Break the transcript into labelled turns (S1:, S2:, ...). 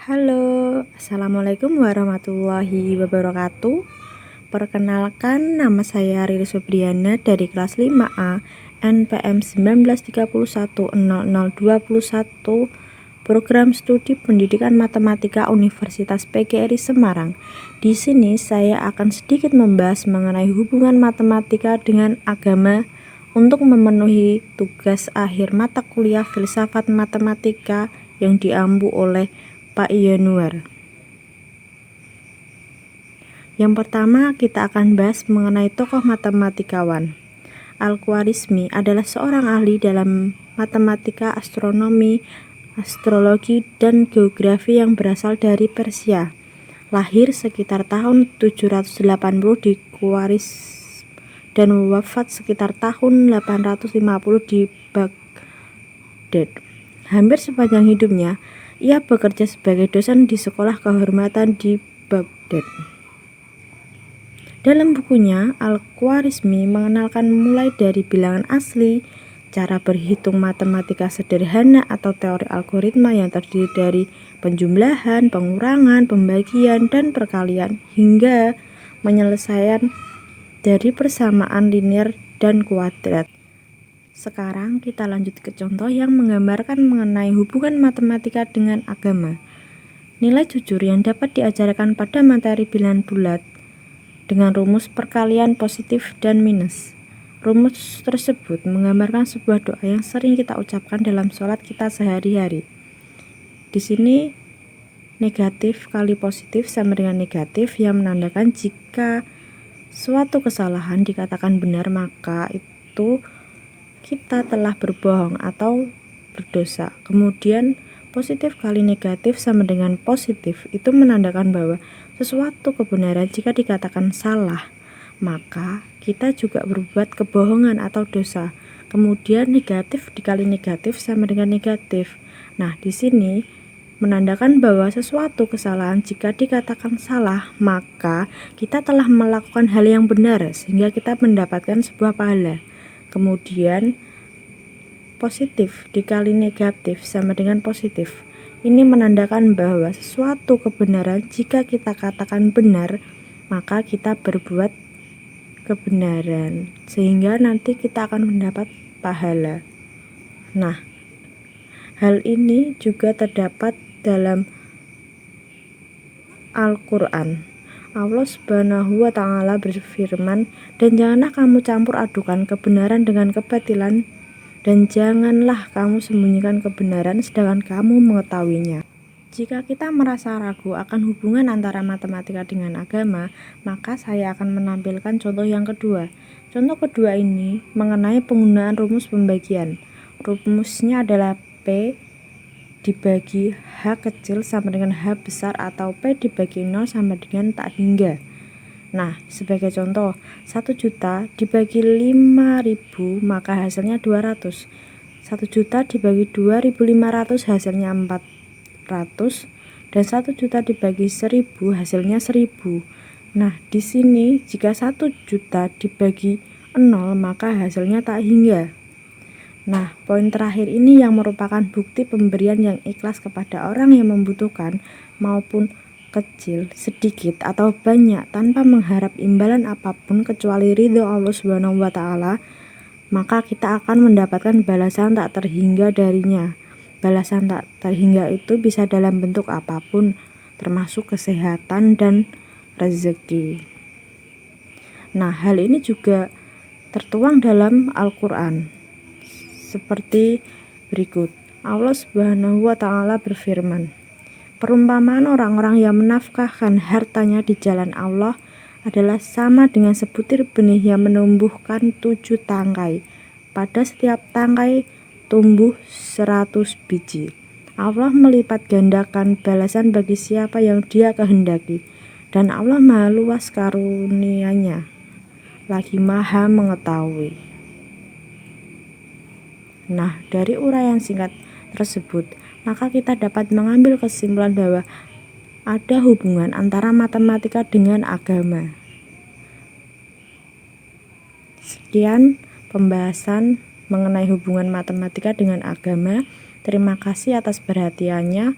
S1: Halo, Assalamualaikum warahmatullahi wabarakatuh. Perkenalkan, nama saya Riri Subriana dari kelas 5A NPM 19310021 Program Studi Pendidikan Matematika Universitas PGRI Semarang. Di sini saya akan sedikit membahas mengenai hubungan matematika dengan agama untuk memenuhi tugas akhir mata kuliah Filsafat Matematika yang diampu oleh Pak Yanuar. Yang pertama, kita akan bahas mengenai tokoh matematikawan. Al-Khwarizmi adalah seorang ahli dalam matematika, astronomi, astrologi, dan geografi yang berasal dari Persia. Lahir sekitar tahun 780 di Khwarizm dan wafat sekitar tahun 850 di Baghdad. Hampir sepanjang hidupnya, ia bekerja sebagai dosen di sekolah kehormatan di Baghdad. Dalam bukunya, Al-Khwarizmi mengenalkan mulai dari bilangan asli, cara berhitung matematika sederhana atau teori algoritma yang terdiri dari penjumlahan, pengurangan, pembagian, dan perkalian, hingga penyelesaian dari persamaan linear dan kuadrat. Sekarang kita lanjut ke contoh yang menggambarkan mengenai hubungan matematika dengan agama. Nilai jujur yang dapat diajarkan pada materi bilangan bulat dengan rumus perkalian positif dan minus. Rumus tersebut menggambarkan sebuah doa yang sering kita ucapkan dalam sholat kita sehari-hari. Di sini negatif kali positif sama dengan negatif yang menandakan jika suatu kesalahan dikatakan benar, maka itu kita telah berbohong atau berdosa. Kemudian positif kali negatif sama dengan positif itu menandakan bahwa sesuatu kebenaran jika dikatakan salah, maka kita juga berbuat kebohongan atau dosa. Kemudian negatif dikali negatif sama dengan negatif. Nah, di sini menandakan bahwa sesuatu kesalahan jika dikatakan salah, maka kita telah melakukan hal yang benar sehingga kita mendapatkan sebuah pahala. Kemudian positif dikali negatif sama dengan positif. Ini menandakan bahwa sesuatu kebenaran jika kita katakan benar, maka kita berbuat kebenaran sehingga nanti kita akan mendapat pahala. Nah, hal ini juga terdapat dalam Al-Quran. Allah Subhanahu wa Ta'ala berfirman, "Dan janganlah kamu campur adukan kebenaran dengan kebatilan, dan janganlah kamu sembunyikan kebenaran sedangkan kamu mengetahuinya." Jika kita merasa ragu akan hubungan antara matematika dengan agama, maka saya akan menampilkan contoh yang kedua. Contoh kedua ini mengenai penggunaan rumus pembagian. Rumusnya adalah P dibagi H kecil sama dengan H besar, atau P dibagi 0 sama dengan tak hingga. Nah, sebagai contoh, 1 juta dibagi 5.000 maka hasilnya 200. 1 juta dibagi 2.500 hasilnya 400, dan 1 juta dibagi 1.000 hasilnya 1.000. Nah, di sini jika 1 juta dibagi 0 maka hasilnya tak hingga. Nah, poin terakhir ini yang merupakan bukti pemberian yang ikhlas kepada orang yang membutuhkan, maupun kecil, sedikit, atau banyak tanpa mengharap imbalan apapun kecuali ridho Allah Subhanahu wa Ta'ala, maka kita akan mendapatkan balasan tak terhingga darinya. Balasan tak terhingga itu bisa dalam bentuk apapun, termasuk kesehatan dan rezeki. Nah, hal ini juga tertuang dalam Al-Quran seperti berikut. Allah Subhanahu wa Ta'ala berfirman, "Perumpamaan orang-orang yang menafkahkan hartanya di jalan Allah adalah sama dengan sebutir benih yang menumbuhkan 7 tangkai. Pada setiap tangkai tumbuh 100 biji. Allah melipat gandakan balasan bagi siapa yang Dia kehendaki, dan Allah Maha luas karunia-Nya, lagi Maha mengetahui." Nah, dari uraian singkat tersebut, maka kita dapat mengambil kesimpulan bahwa ada hubungan antara matematika dengan agama. Sekian pembahasan mengenai hubungan matematika dengan agama. Terima kasih atas perhatiannya.